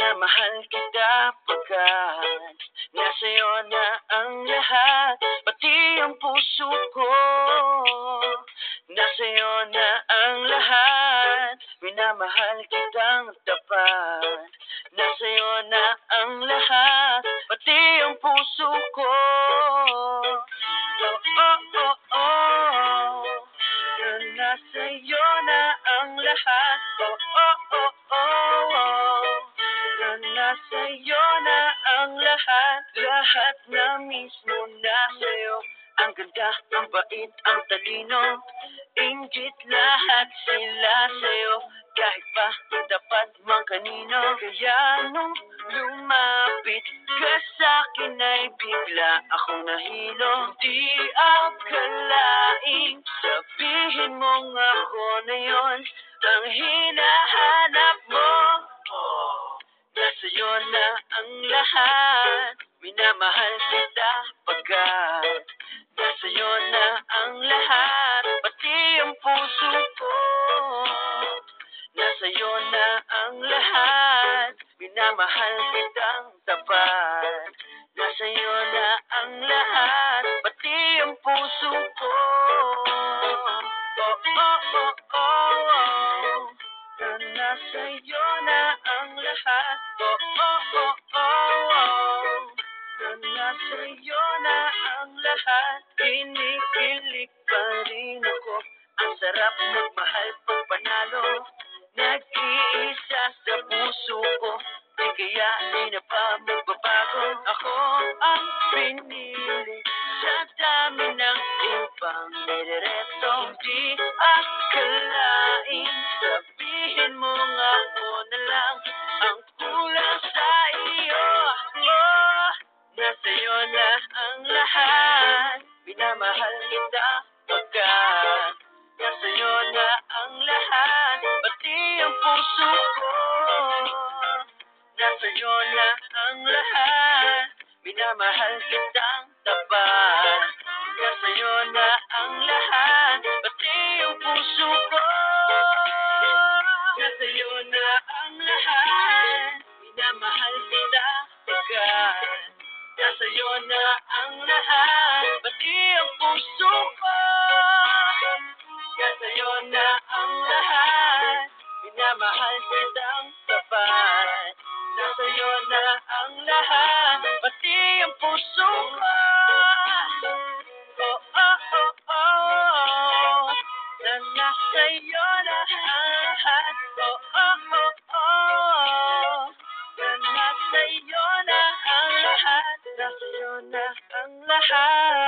Minamahal kita pagkat nasa'yo na ang lahat, pati ang puso ko. Nasa'yo na ang lahat, minamahal kitang tapat. Nasa'yo na ang lahat, pati ang puso ko. Oh, oh, oh, oh. Nasa'yo na ang lahat. Oh, oh, oh, oh. Nasa'yo na ang lahat. Lahat na mismo nasa'yo. Ang ganda, ang bait, ang talino, inggit lahat sila sa'yo. Kahit pa dapat mang kanino. Kaya nung lumapit ka sa'kin ay bigla akong nahilo. Di akalaing sabihin mong ako na yon ang hinahanap mo. Nasa'yo na ang lahat, minamahal kita pagkat nasa'yo na ang lahat, pati ang puso ko. Nasa'yo na ang lahat, minamahal kitang tapat. Nasa'yo na ang lahat, pati ang puso ko. Oh, oh, oh, oh, oh. Nasa'yo na ang lahat. Oh, oh, oh, oh, oh. Nasa'yo na ang lahat. Kinikilig pa rin ako. Ang sarap magmahal pag panalo. Nag-iisa sa puso ko. Di kaya di na pa magbabago. Ako ang pinili sa dami ng ibang nirereto. Hindi akalaing sabihin mo nga ako na lang ang kulang sa iyo. Oh, nasa'yo na ang lahat, minamahal kita pagkat nasa'yo na ang lahat, pati ang puso ko. Nasa'yo na ang lahat, minamahal kitang tapat. Nasa'yo na ang lahat, pati ang puso ko. Nasa'yo na ang lahat, minamahal kita pagkat nasa'yo na ang lahat, pati ang puso ko. Nasa'yo na ang lahat, minamahal kitang tapat. Nasa'yo na ang lahat, pati ang puso ko. Oh, oh, oh, oh. Nasa'yo na ang lahat. Oh, oh, oh, oh. Nasa'yo na ang lahat. Nasa'yo na ang lahat.